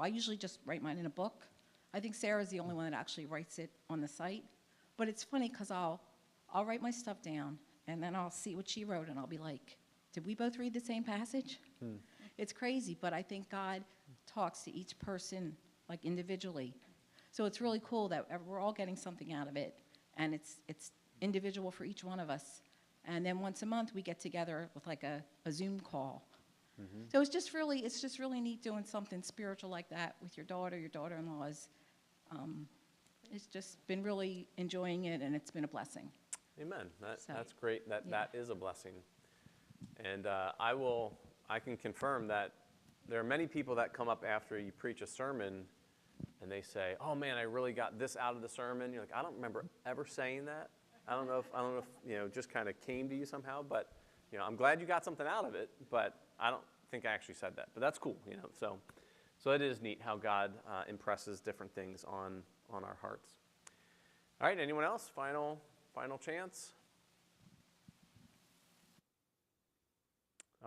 I usually just write mine in a book. I think Sarah's the only one that actually writes it on the site. But it's funny because I'll write my stuff down, and then I'll see what she wrote, and I'll be like, did we both read the same passage? It's crazy, but I think God talks to each person like individually. So it's really cool that we're all getting something out of it, and it's individual for each one of us. And then once a month we get together with like a Zoom call. So it's just really neat doing something spiritual like that with your daughter-in-laws. It's just been really enjoying it, and it's been a blessing. Amen. That's great. That is a blessing. And I can confirm that there are many people that come up after you preach a sermon and they say, oh man, I really got this out of the sermon. You're like, I don't remember ever saying that. I don't know if it just kind of came to you somehow, but I'm glad you got something out of it, but I don't think I actually said that. But that's cool, So it is neat how God impresses different things on our hearts. All right, anyone else? Final chance?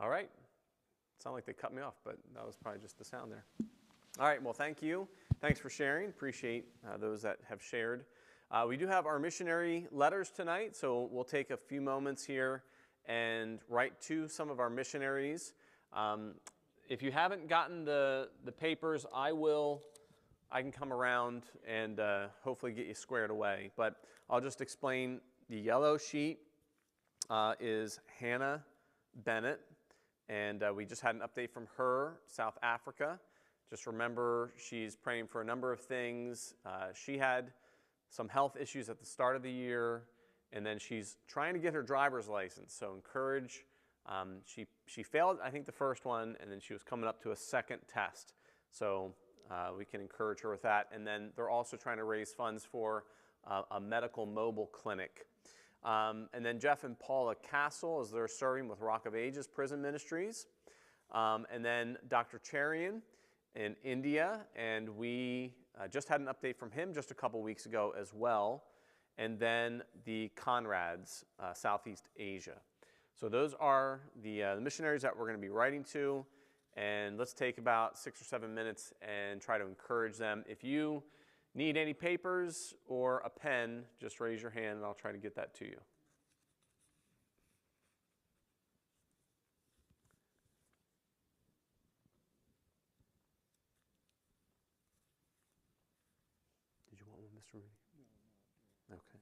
All right. Sound like they cut me off, but that was probably just the sound there. All right, well, thank you. Thanks for sharing. Appreciate those that have shared. We do have our missionary letters tonight, so we'll take a few moments here and write to some of our missionaries. If you haven't gotten the papers, I can come around and hopefully get you squared away. But I'll just explain. The yellow sheet is Hannah Bennett, and we just had an update from her, South Africa. Just remember, she's praying for a number of things. She had some health issues at the start of the year, and then she's trying to get her driver's license. So encourage. She failed, I think, the first one, and then she was coming up to a second test. So we can encourage her with that. And then they're also trying to raise funds for a medical mobile clinic. And then Jeff and Paula Castle, as they're serving with Rock of Ages Prison Ministries. And then Dr. Cherian in India, and we just had an update from him just a couple weeks ago as well. And then the Conrads, Southeast Asia. So those are the missionaries that we're going to be writing to, and let's take about 6 or 7 minutes and try to encourage them. If you need any papers or a pen, just raise your hand and I'll try to get that to you. Did you want one, Mr. Rudy? No. Okay.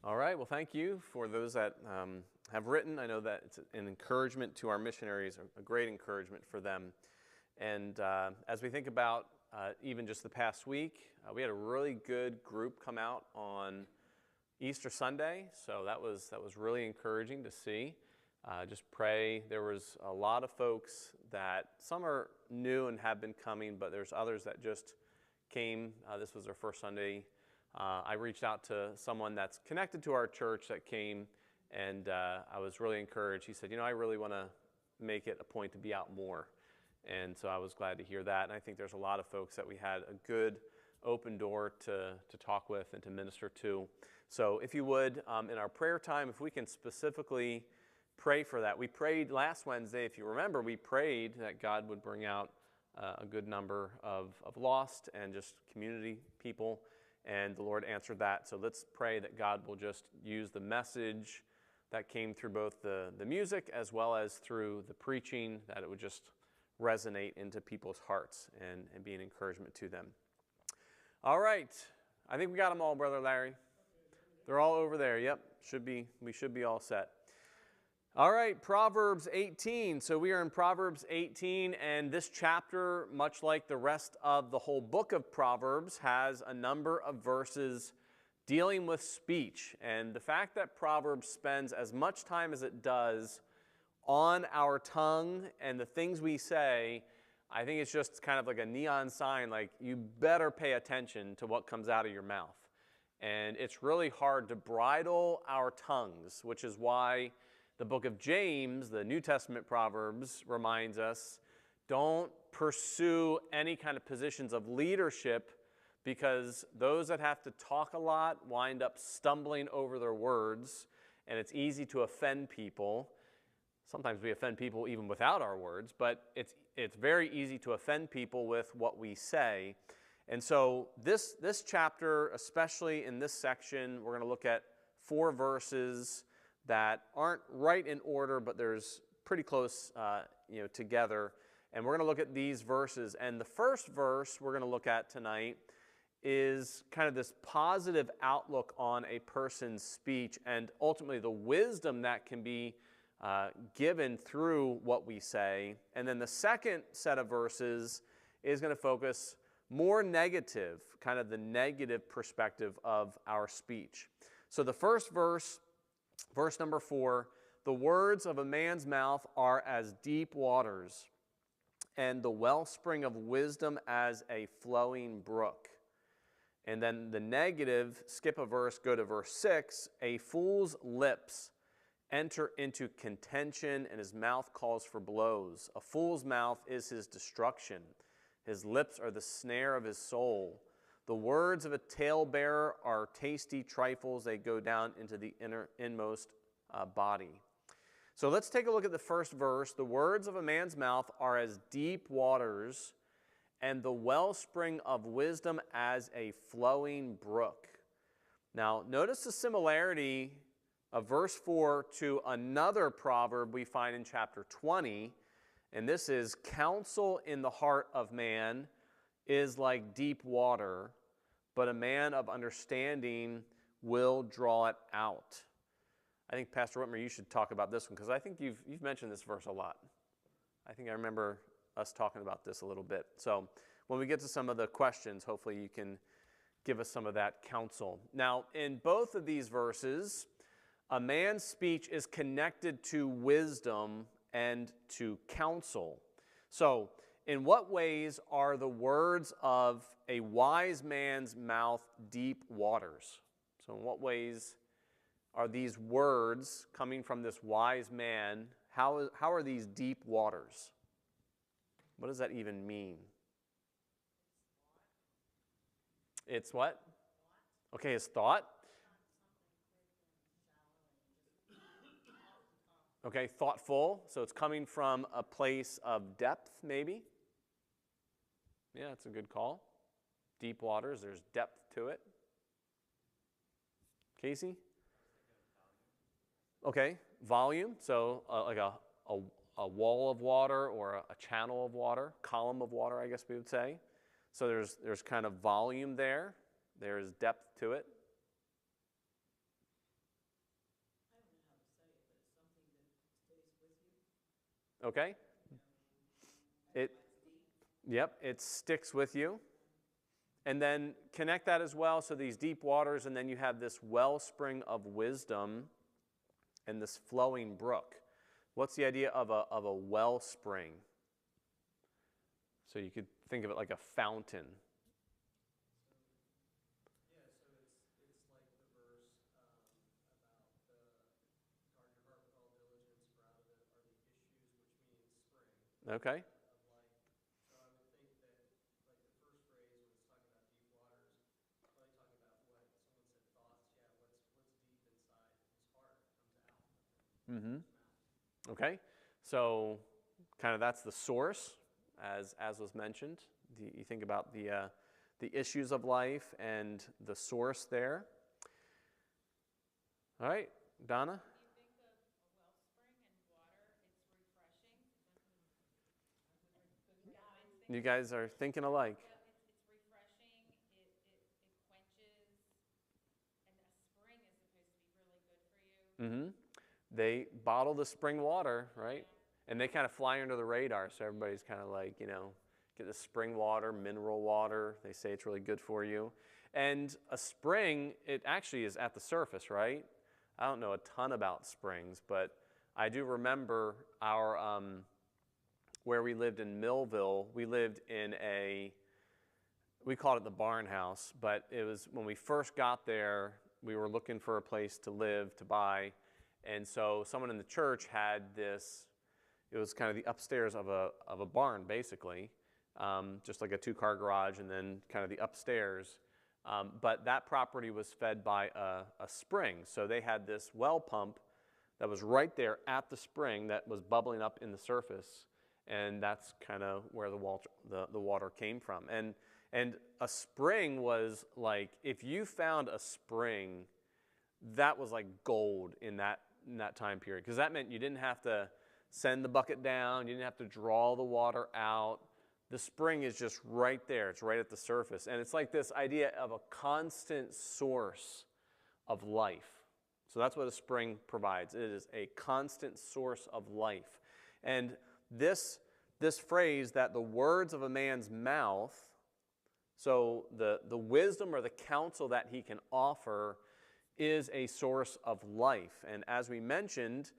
All right, well, thank you for those that have written. I know that it's an encouragement to our missionaries, a great encouragement for them. And as we think about even just the past week, we had a really good group come out on Easter Sunday, so that was really encouraging to see. Just pray. There was a lot of folks that some are new and have been coming, but there's others that just came. This was their first Sunday. I reached out to someone that's connected to our church that came, and I was really encouraged. He said, I really want to make it a point to be out more. And so I was glad to hear that. And I think there's a lot of folks that we had a good open door to talk with and to minister to. So if you would, in our prayer time, if we can specifically pray for that. We prayed last Wednesday, if you remember, we prayed that God would bring out a good number of lost and just community people. And the Lord answered that. So let's pray that God will just use the message that came through both the music as well as through the preaching, that it would just resonate into people's hearts and be an encouragement to them. All right. I think we got them all, Brother Larry. They're all over there. Yep. We should be all set. All right, Proverbs 18. So we are in Proverbs 18, and this chapter, much like the rest of the whole book of Proverbs, has a number of verses dealing with speech. And the fact that Proverbs spends as much time as it does on our tongue and the things we say, I think it's just kind of like a neon sign, like you better pay attention to what comes out of your mouth. And it's really hard to bridle our tongues, which is why the book of James, the New Testament Proverbs, reminds us, don't pursue any kind of positions of leadership, because those that have to talk a lot wind up stumbling over their words, and it's easy to offend people. Sometimes we offend people even without our words, but it's very easy to offend people with what we say. And so this chapter, especially in this section, we're going to look at 4 verses that aren't right in order, but there's pretty close together. And we're going to look at these verses. And the first verse we're going to look at tonight is kind of this positive outlook on a person's speech and ultimately the wisdom that can be given through what we say. And then the second set of verses is going to focus more negative, kind of the negative perspective of our speech. So the first verse, verse number 4, the words of a man's mouth are as deep waters, and the wellspring of wisdom as a flowing brook. And then the negative, skip a verse, go to verse 6, a fool's lips enter into contention, and his mouth calls for blows. A fool's mouth is his destruction. His lips are the snare of his soul. The words of a talebearer are tasty trifles. They go down into the inmost body. So let's take a look at the first verse. The words of a man's mouth are as deep waters, and the wellspring of wisdom as a flowing brook. Now, notice the similarity of verse 4 to another proverb we find in chapter 20, and this is, counsel in the heart of man is like deep water, but a man of understanding will draw it out. I think, Pastor Whitmer, you should talk about this one, because I think you've mentioned this verse a lot. I think I remember us talking about this a little bit. So when we get to some of the questions, hopefully you can give us some of that counsel. Now, in both of these verses, a man's speech is connected to wisdom and to counsel. So, in what ways are the words of a wise man's mouth deep waters? So, in what ways are these words coming from this wise man, how are these deep waters? What does that even mean? It's what? Okay, his thought. Okay, thoughtful. So it's coming from a place of depth, maybe. Yeah, that's a good call. Deep waters, there's depth to it. Casey? Okay, volume. So like a wall of water or a channel of water, column of water, I guess we would say. So there's kind of volume there. There's depth to it. Okay? It, yep, it sticks with you. And then connect that as well, so these deep waters, and then you have this wellspring of wisdom and this flowing brook. What's the idea of a wellspring? So you could think of it like a fountain. Okay. Mm-hmm. Okay. So kind of that's the source, as was mentioned. You think about the issues of life and the source there. All right, Donna? You guys are thinking alike. Mm-hmm. They bottle the spring water, right? And they kind of fly under the radar, so everybody's kind of like, get the spring water, mineral water. They say it's really good for you. And a spring, it actually is at the surface, right? I don't know a ton about springs, but I do remember our where we lived in Millville. We lived in we called it the barn house, but it was when we first got there, we were looking for a place to live, to buy. And so someone in the church had this, it was kind of the upstairs of a barn, basically, just like a two-car garage, and then kind of the upstairs. But that property was fed by a spring. So they had this well pump that was right there at the spring that was bubbling up in the surface. And that's kind of where the water came from. And a spring was like, if you found a spring, that was like gold in that time period. Because that meant you didn't have to send the bucket down. You didn't have to draw the water out. The spring is just right there. It's right at the surface. And it's like this idea of a constant source of life. So that's what a spring provides. It is a constant source of life. And this phrase that the words of a man's mouth, so the wisdom or the counsel that he can offer, is a source of life. And as we mentioned,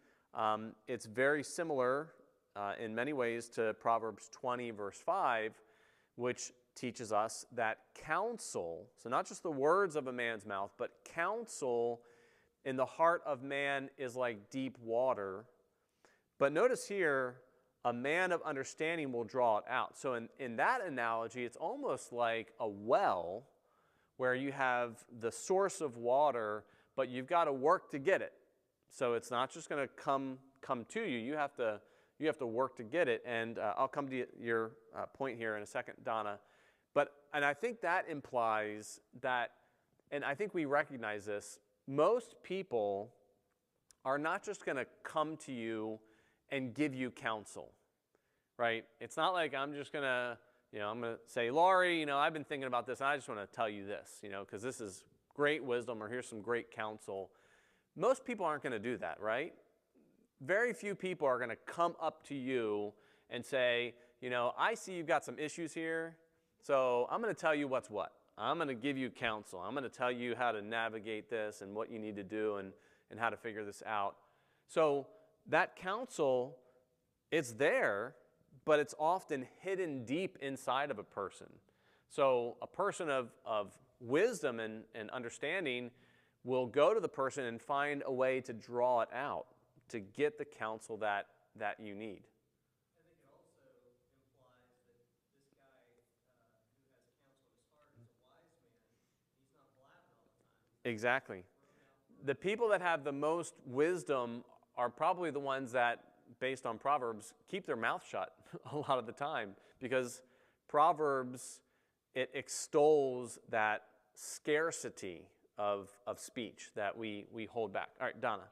it's very similar in many ways to Proverbs 20, verse 5, which teaches us that counsel, so not just the words of a man's mouth, but counsel in the heart of man is like deep water. But notice here, a man of understanding will draw it out. So in that analogy, it's almost like a well where you have the source of water, but you've got to work to get it. So it's not just going to come to you. You have to work to get it. And I'll come to your point here in a second, Donna. And I think that implies that, and I think we recognize this, most people are not just going to come to you and give you counsel, right? It's not like I'm just going to, I'm going to say, Laurie, I've been thinking about this, and I just want to tell you this, because this is great wisdom, or here's some great counsel. Most people aren't going to do that, right? Very few people are going to come up to you and say, I see you've got some issues here, so I'm going to tell you what's what. I'm going to give you counsel. I'm going to tell you how to navigate this and what you need to do and how to figure this out. So that counsel, it's there, but it's often hidden deep inside of a person. So a person of wisdom and understanding will go to the person and find a way to draw it out, to get the counsel that you need. I think it also implies that this guy who has counsel in his heart is a wise man. He's not blabbing all the time. Exactly. The people that have the most wisdom are probably the ones that, based on Proverbs, keep their mouth shut a lot of the time, because Proverbs, it extols that scarcity of speech that we hold back. All right, Donna.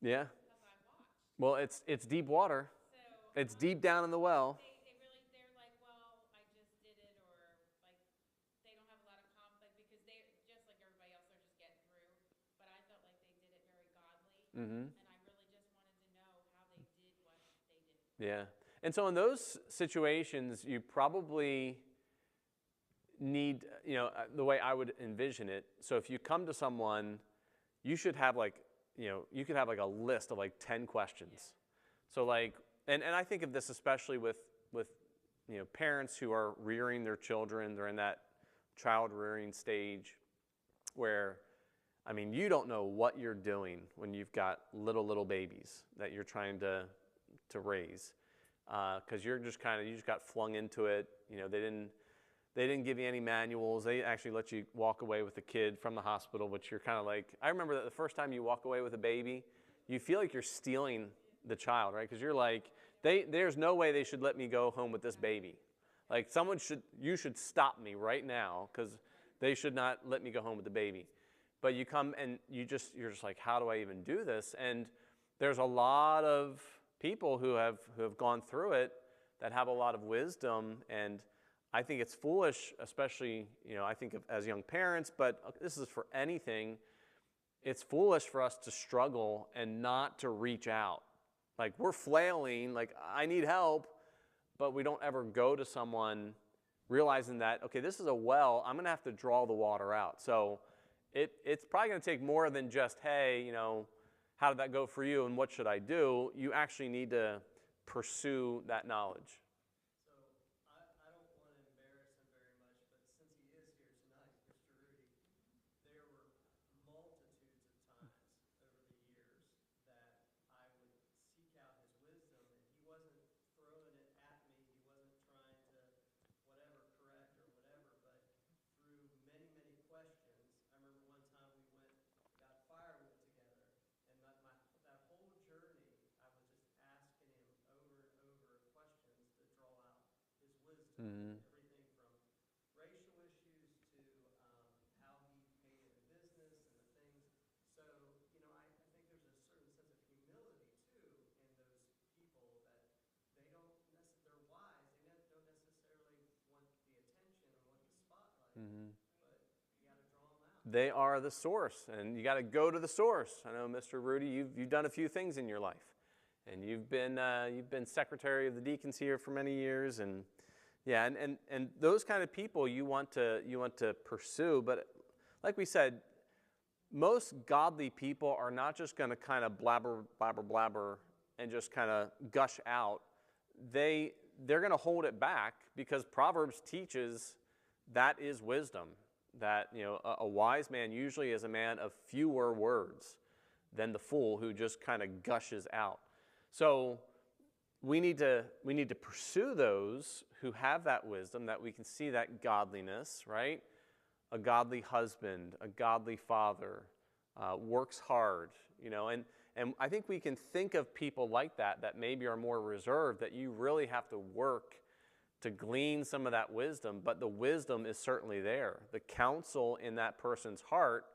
Yeah. because I watched. Well, it's deep water. So It's deep down in the well. they really, they're like, well, I just did it, or like they don't have a lot of conflict because they're just like everybody else, they're just getting through. But I felt like they did it very godly, Mm-hmm. and I really just wanted to know how they did what they did. Yeah. And so in those situations, you probably need, the way I would envision it. So if you come to someone, you should have like, you could have like a list of like 10 questions. So like, and I think of this especially with parents who are rearing their children. They're in that child rearing stage where, I mean, you don't know what you're doing when you've got little babies that you're trying to raise, because you just got flung into it. They didn't give you any manuals. They actually let you walk away with the kid from the hospital, which you're kind of like, I remember that the first time you walk away with a baby, you feel like you're stealing the child, right? Because you're like, there's no way they should let me go home with this baby. Like you should stop me right now, because they should not let me go home with the baby. But you come and you're just like, how do I even do this? And there's a lot of people who have gone through it that have a lot of wisdom, and I think it's foolish, especially, I think of as young parents, but this is for anything. It's foolish for us to struggle and not to reach out. Like, we're flailing, like, I need help, but we don't ever go to someone realizing that, okay, this is a well, I'm going to have to draw the water out. So it's probably going to take more than just, hey, how did that go for you and what should I do? You actually need to pursue that knowledge. I don't want to embarrass him very much, but since he is here tonight, Mr. Rudy, there were multitudes of times over the years that I would seek out his wisdom, and he wasn't throwing it at me. He wasn't trying to whatever correct or whatever, but through many, many questions. I remember one time we went, got firewood together, and that whole journey, I was just asking him over and over questions to draw out his wisdom. Mm-hmm. Everything from racial issues to how he made it in business and the things. So, I think there's a certain sense of humility too in those people that they're wise. They don't necessarily want the attention and want the spotlight, Mm-hmm. but you got to draw them out. They are the source, and you got to go to the source. I know, Mr. Rudy, you've done a few things in your life, and you've been secretary of the deacons here for many years, and yeah, and those kind of people you want to pursue. But like we said, most godly people are not just going to kind of blabber and just kind of gush out. They're going to hold it back, because Proverbs teaches that is wisdom. That a wise man usually is a man of fewer words than the fool who just kind of gushes out. So we need to pursue those who have that wisdom, that we can see that godliness, right? A godly husband, a godly father, works hard, and I think we can think of people like that maybe are more reserved, that you really have to work to glean some of that wisdom, but the wisdom is certainly there. The counsel in that person's heart,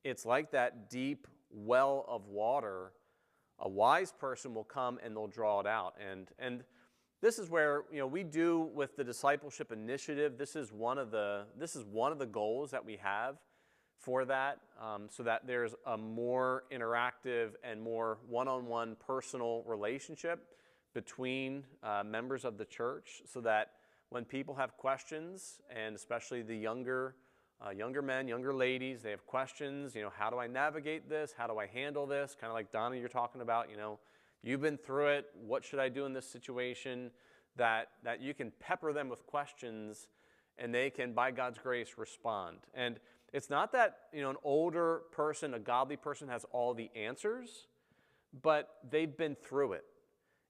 it's like that deep well of water. A wise person will come and they'll draw it out. And this is where we do with the discipleship initiative. This is one of the goals that we have for that, so that there's a more interactive and more one-on-one personal relationship between members of the church, so that when people have questions, and especially the younger men, younger ladies, they have questions, how do I navigate this? How do I handle this? Kind of like Donna, you're talking about, you've been through it. What should I do in this situation? That you can pepper them with questions, and they can, by God's grace, respond. And it's not that, an older person, a godly person, has all the answers, but they've been through it.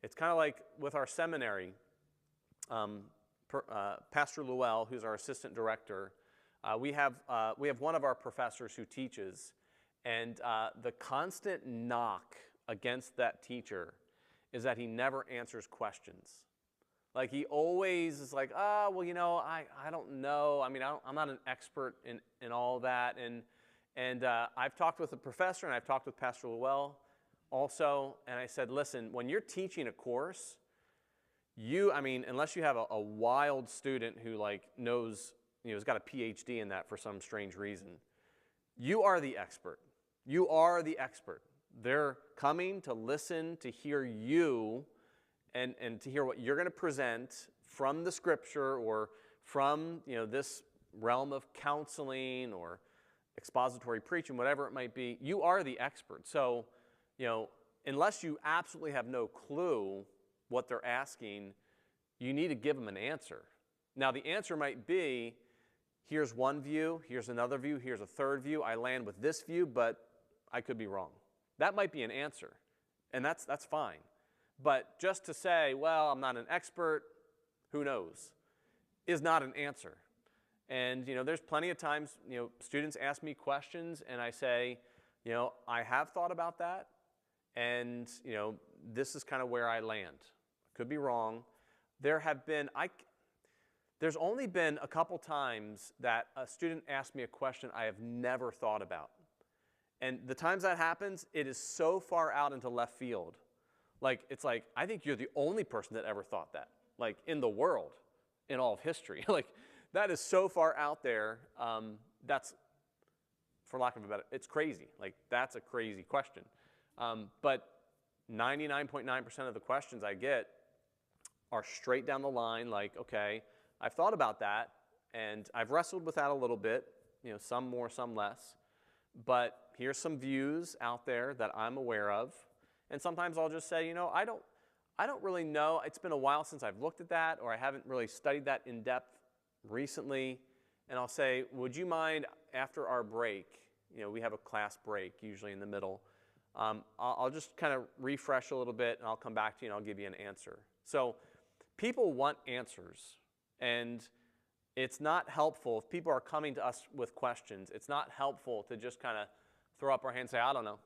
It's kind of like with our seminary, Pastor Llewell, who's our assistant director, we have one of our professors who teaches, and the constant knock against that teacher is that he never answers questions. Like, he always is like, I don't know. I mean, I'm not an expert in all that. And I've talked with the professor, and I've talked with Pastor Llewell. also, and I said, listen, when you're teaching a course, unless you have a wild student who like knows, has got a PhD in that for some strange reason, you are the expert. You are the expert. They're coming to listen, to hear you, and to hear what you're going to present from the scripture or from, this realm of counseling or expository preaching, whatever it might be. You are the expert. So, unless you absolutely have no clue what they're asking, you need to give them an answer. Now, the answer might be, here's one view, here's another view, here's a third view. I land with this view, but I could be wrong. That might be an answer, and that's fine. But just to say, well, I'm not an expert, who knows, is not an answer. And, there's plenty of times, students ask me questions, and I say, I have thought about that, and, this is kind of where I land. Could be wrong. There's only been a couple times that a student asked me a question I have never thought about. And the times that happens, it is so far out into left field. It's like, I think you're the only person that ever thought that, in the world, in all of history. That is so far out there, that's, for lack of a better, it's crazy. That's a crazy question. But 99.9% of the questions I get are straight down the line, okay, I've thought about that, and I've wrestled with that a little bit, some more, some less. But here's some views out there that I'm aware of. And sometimes I'll just say, I don't really know. It's been a while since I've looked at that, or I haven't really studied that in depth recently. And I'll say, would you mind after our break, we have a class break usually in the middle, I'll just kind of refresh a little bit, and I'll come back to you and I'll give you an answer. So people want answers, and it's not helpful if people are coming to us with questions. It's not helpful to just kind of throw up our hands and say, I don't know.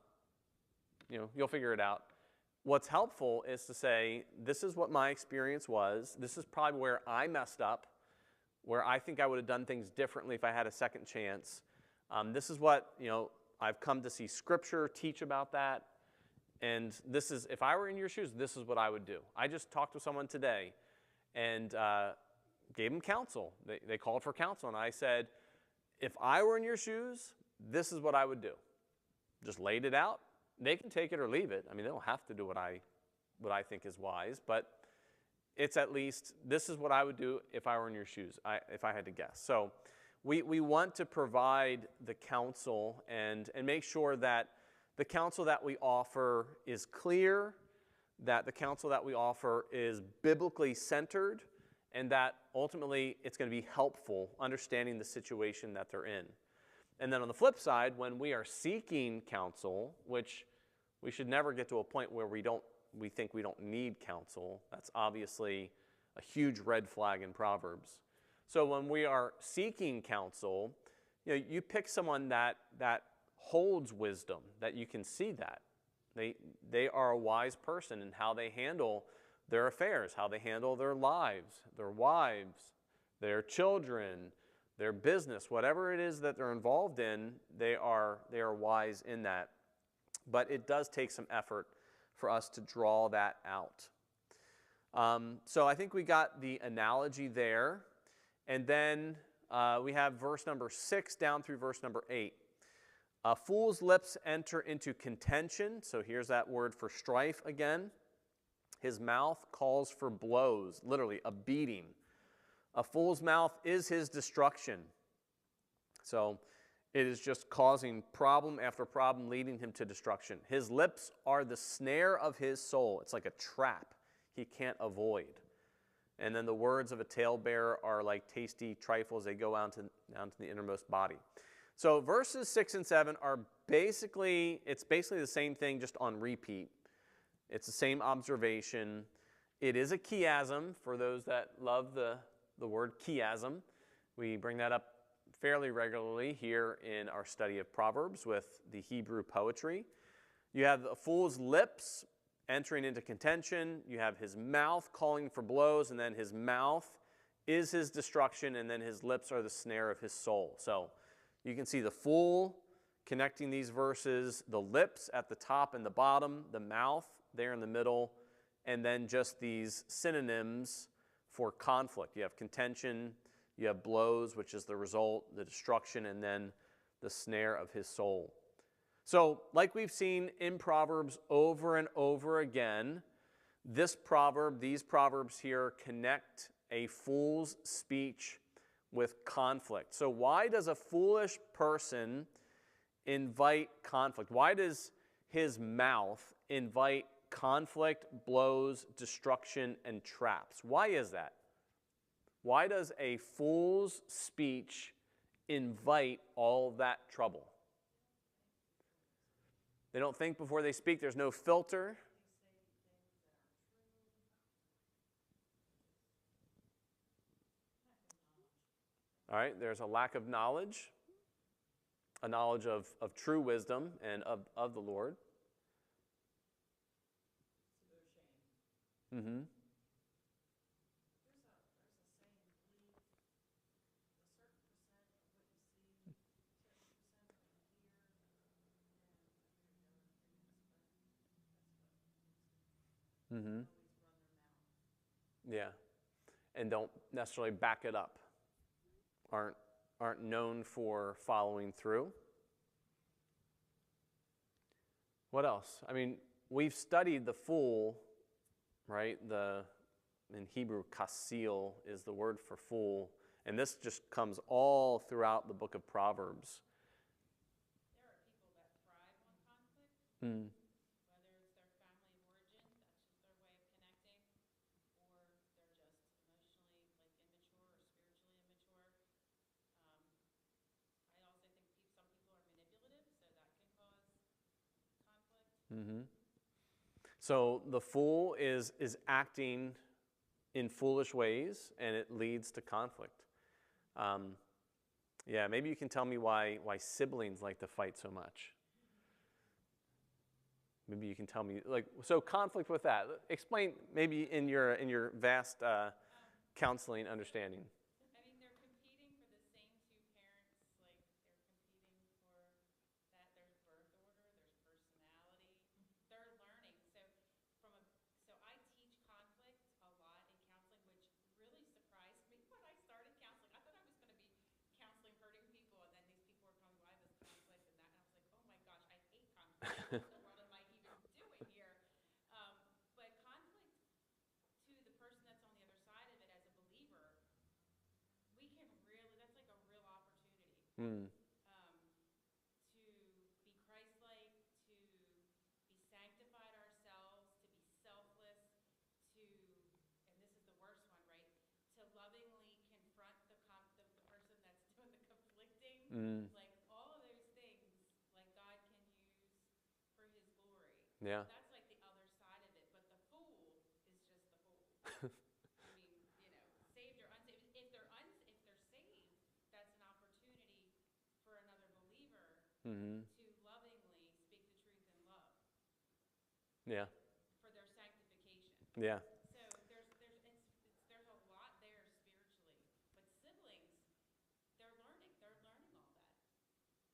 You'll figure it out. What's helpful is to say, this is what my experience was. This is probably where I messed up, where I think I would have done things differently if I had a second chance. This is what, I've come to see Scripture teach about that. And this is, if I were in your shoes, this is what I would do. I just talked to someone today and gave them counsel. They called for counsel, and I said, if I were in your shoes, this is what I would do. Just laid it out. They can take it or leave it. They don't have to do what I think is wise, but it's at least, this is what I would do if I were in your shoes, if I had to guess. So we want to provide the counsel and make sure that the counsel that we offer is clear, that the counsel that we offer is biblically centered, and that ultimately it's going to be helpful understanding the situation that they're in. And then on the flip side, when we are seeking counsel, which we should never get to a point where we think we don't need counsel. That's obviously a huge red flag in Proverbs. So when we are seeking counsel, you pick someone that holds wisdom, that you can see that. They are a wise person in how they handle their affairs, how they handle their lives, their wives, their children, their business, whatever it is that they're involved in, they are wise in that. But it does take some effort for us to draw that out. So I think we got the analogy there. And then we have verse number 6 down through verse number 8. A fool's lips enter into contention. So here's that word for strife again. His mouth calls for blows, literally a beating. A fool's mouth is his destruction. So it is just causing problem after problem, leading him to destruction. His lips are the snare of his soul. It's like a trap he can't avoid. And then the words of a talebearer are like tasty trifles. They go down to the innermost body. So verses 6 and 7 are basically the same thing, just on repeat. It's the same observation. It is a chiasm for those that love the word chiasm. We bring that up fairly regularly here in our study of Proverbs with the Hebrew poetry. You have a fool's lips entering into contention. You have his mouth calling for blows, and then his mouth is his destruction, and then his lips are the snare of his soul. So you can see the fool connecting these verses, the lips at the top and the bottom, the mouth there in the middle, and then just these synonyms for conflict. You have contention, you have blows, which is the result, the destruction, and then the snare of his soul. So, like we've seen in Proverbs over and over again, this proverb, these proverbs here connect a fool's speech with conflict. So why does a foolish person invite conflict? Why does his mouth invite conflict, blows, destruction, and traps? Why is that? Why does a fool's speech invite all that trouble? They don't think before they speak. There's no filter. All right, there's a lack of knowledge, a knowledge of true wisdom and of the Lord. Mm-hmm. Mm-hmm. Yeah, and don't necessarily back it up. Aren't known for following through. What else? I mean, we've studied the fool, right? In Hebrew, kasil is the word for fool, and this just comes all throughout the book of Proverbs. There are people that thrive on conflict, Mm. whether it's their family of origin, that's just their way of connecting, or they're just emotionally immature or spiritually immature. I also think some people are manipulative, so that can cause conflict. Mm-hmm. So the fool is acting in foolish ways, and it leads to conflict. Yeah, maybe you can tell me why siblings like to fight so much. Maybe you can tell me, so conflict with that. Explain maybe in your vast counseling understanding. I mean, they're competing for the same two parents, they're competing for that. There's birth order, there's personality. They're learning. So I teach conflict a lot in counseling, which really surprised me when I started counseling. I thought I was going to be counseling hurting people, and then these people were coming, why this conflict and that, and I was like, oh my gosh, I hate conflict. What in the world am I even doing here? But conflict, to the person that's on the other side of it as a believer, we can really, that's like a real opportunity Mm. to be Christ-like, to be sanctified ourselves, to be selfless, and this is the worst one, right? To lovingly confront the person that's doing the conflicting. Mm. Like all of those things, like God can use for His glory. Yeah. That's like the other side of it. But the fool is just the fool. I mean, saved or unsaved. If they're saved, that's an opportunity for another believer Mm-hmm. to lovingly speak the truth in love. Yeah. For their sanctification. Yeah. So there's a lot there spiritually. But siblings, they're learning all that.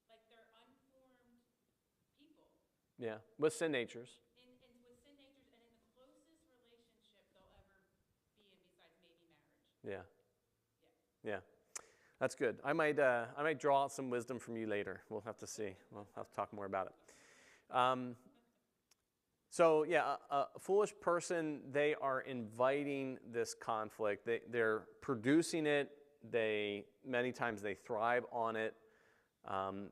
Like they're unformed people. Yeah. With sin natures. And with sin natures, and in the closest relationship they'll ever be in, besides maybe marriage. Yeah. Yeah. Yeah. That's good. I might draw out some wisdom from you later. We'll have to see. We'll have to talk more about it. So yeah, a foolish person, they are inviting this conflict. They're producing it. Many times they thrive on it.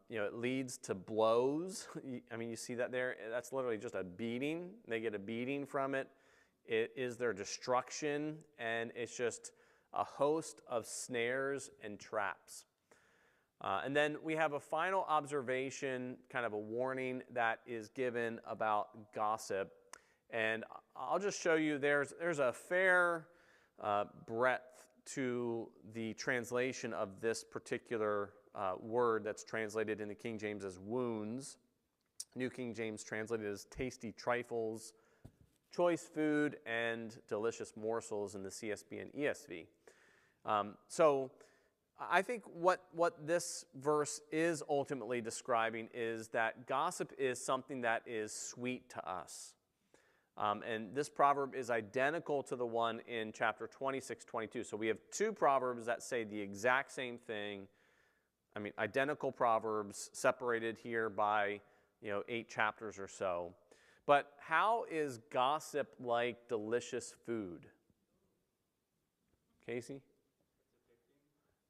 It leads to blows. I mean, you see that there. That's literally just a beating. They get a beating from it. It is their destruction, and it's just a host of snares and traps. And then we have a final observation, kind of a warning that is given about gossip. And I'll just show you there's a fair breadth to the translation of this particular word that's translated in the King James as wounds. New King James translated as tasty trifles, choice food, and delicious morsels in the CSB and ESV. I think what this verse is ultimately describing is that gossip is something that is sweet to us. And this proverb is identical to the one in chapter 26:22. So we have two proverbs that say the exact same thing. I mean, identical proverbs separated here by, 8 chapters or so. But how is gossip like delicious food? Casey?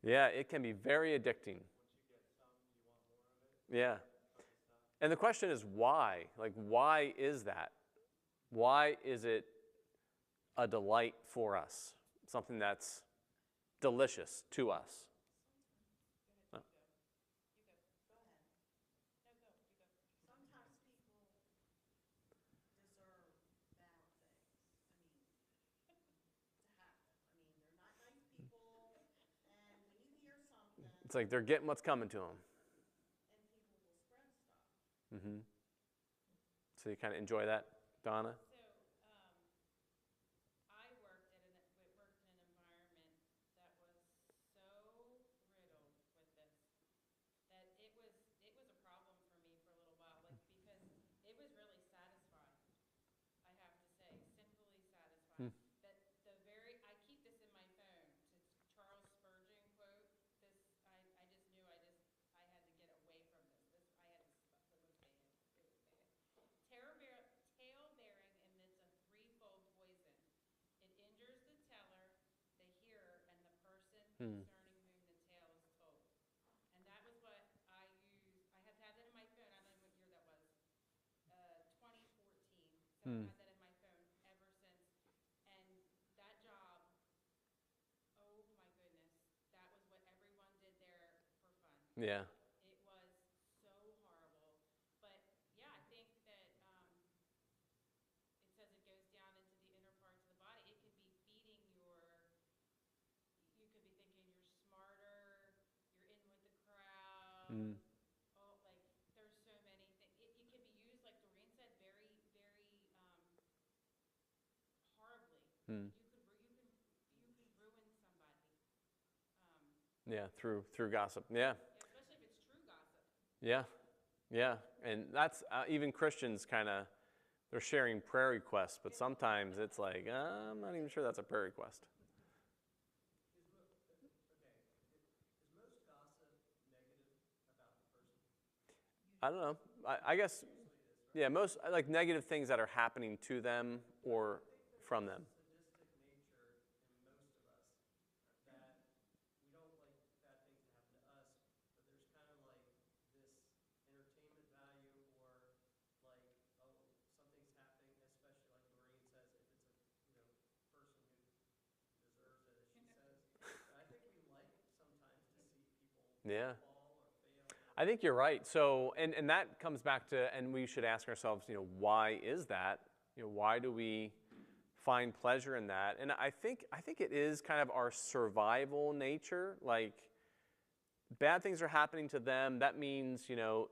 Yeah, it can be very addicting. Yeah. And the question is why? Like, why is that? Why is it a delight for us? Something that's delicious to us. Oh. Sometimes people deserve bad things. To happen. They're not nice people, and when you hear something, It's like they're getting what's coming to them. and people will spread stuff. Mm-hmm. So you kind of enjoy that, Donna? So, I worked in an environment that was so riddled with this that it was a problem for me for a little while, like because it was really satisfying. I have to say, sinfully satisfying. That the very I keep this in my phone. It's Charles Spurgeon quote. This I just knew I had to get away from this. It was bad. It was bad. Tale bearing emits a threefold poison. It injures the teller, the hearer, and the person concerning whom the tale is told. And that was what I used. I have had that in my phone. I don't know what year that was. 2014. So I've had that in my phone ever since. And that job, oh my goodness, that was what everyone did there for fun. Yeah. It was so horrible. But yeah, I think that it says it goes down into the inner parts of the body. It could be feeding you could be thinking you're smarter, you're in with the crowd. Oh, like there's so many things. It can be used, like Doreen said, very, very horribly. You can ruin somebody. Yeah, through gossip. Yeah. Especially if it's true gossip. Yeah. Yeah. And that's even Christians kind of, they're sharing prayer requests, but sometimes it's like, I'm not even sure that's a prayer request. Is most gossip negative about the person? I don't know. I guess, yeah, most like negative things that are happening to them or from them. Sadistic nature in most of us that we don't like bad things to happen to us, but there's kind of like this entertainment value or like, oh, something's happening, especially like Doreen says, if it's a person who deserves it, as she says. But I think we like sometimes to see people Yeah. fall or fail. I think you're right. So, and that comes back to, and we should ask ourselves, why is that? Why do we find pleasure in that? And I think it is kind of our survival nature. Like, bad things are happening to them. That means,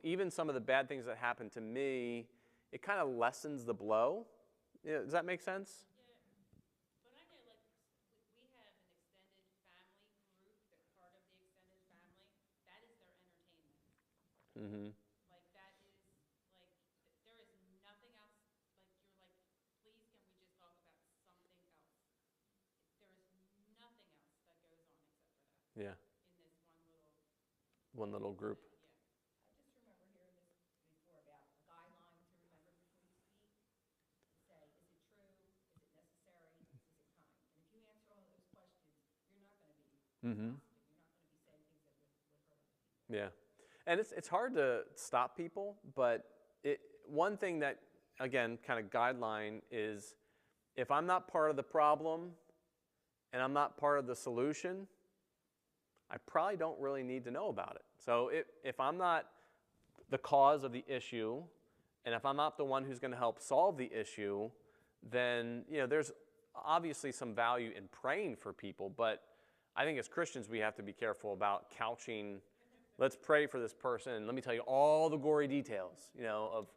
even some of the bad things that happen to me, it kind of lessens the blow. Does that make sense? Yeah, but I know, like, we have an extended family group, that part of the extended family, that is their entertainment. Mm-hmm. Like, that is, like, there is nothing else, like, you're like, please can we just talk about something else? There is nothing else that goes on except for that Yeah. in this One little group. yeah. I just remember hearing this before about a guideline to remember before you speak. You say, is it true? Is it necessary? Is it kind? And if you answer all of those questions, you're not going to be gossiping. You're not going to be saying things that would hurt other people. Yeah. And it's hard to stop people, but one thing that, again, kind of guideline is if I'm not part of the problem and I'm not part of the solution, I probably don't really need to know about it. So if I'm not the cause of the issue, and if I'm not the one who's going to help solve the issue, then there's obviously some value in praying for people. But I think as Christians we have to be careful about couching. Let's pray for this person, and let me tell you all the gory details, of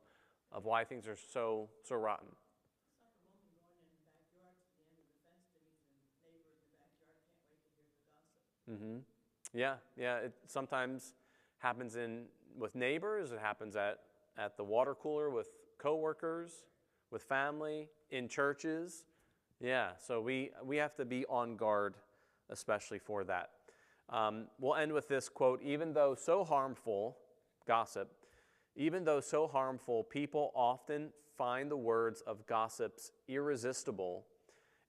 why things are so rotten. It's like a woman going in the backyard to the end of the fence to meet the neighbor in the backyard. Can't wait to hear the gossip. Mm-hmm. Yeah, yeah. It sometimes happens with neighbors. It happens at the water cooler with coworkers, with family, in churches. Yeah, so we have to be on guard, especially for that. We'll end with this quote: even though so harmful, gossip, even though so harmful, people often find the words of gossips irresistible.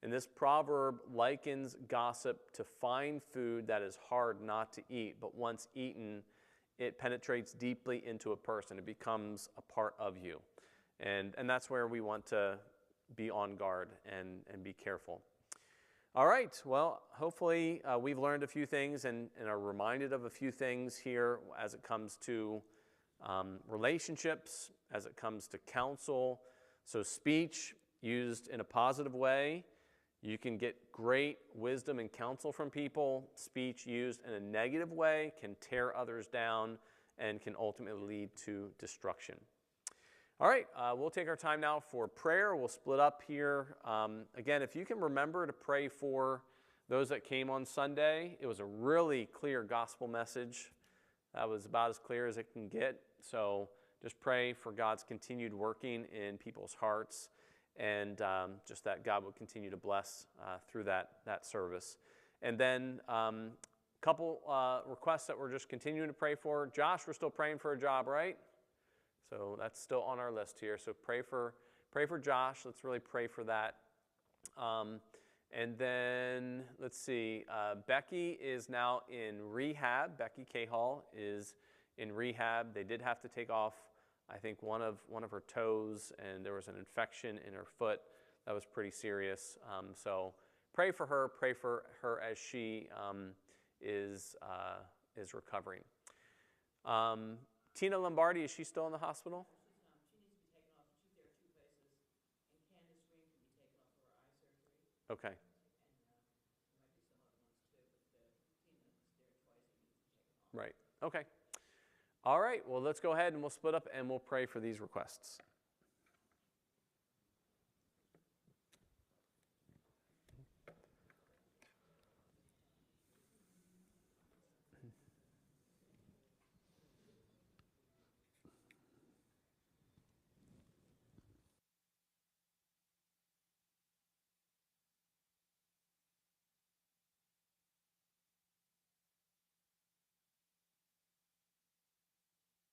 And this proverb likens gossip to fine food that is hard not to eat, but once eaten, it penetrates deeply into a person. It becomes a part of you. And that's where we want to be on guard and be careful. All right, well, hopefully we've learned a few things and are reminded of a few things here as it comes to relationships, as it comes to counsel. So speech used in a positive way, you can get great wisdom and counsel from people. Speech used in a negative way can tear others down and can ultimately lead to destruction. All right, we'll take our time now for prayer. We'll split up here. Again, if you can remember to pray for those that came on Sunday, it was a really clear gospel message. That was about as clear as it can get. So just pray for God's continued working in people's hearts, and just that God would continue to bless through that service. And then a couple requests that we're just continuing to pray for. Josh, we're still praying for a job, right? So that's still on our list here. So pray for Josh. Let's really pray for that. And then let's see. Becky is now in rehab. Becky Cahall is in rehab. They did have to take off, I think, one of her toes, and there was an infection in her foot that was pretty serious. So pray for her. Pray for her as she is recovering. Tina Lombardi, is she still in the hospital? She needs to be taken off. She's there 2 places. And Candace Green can be taken off for her eye surgery. Okay. And there might be some other ones too, but Tina was there twice and needs to be taken off. Right. Okay. All right. Well, let's go ahead and we'll split up and we'll pray for these requests.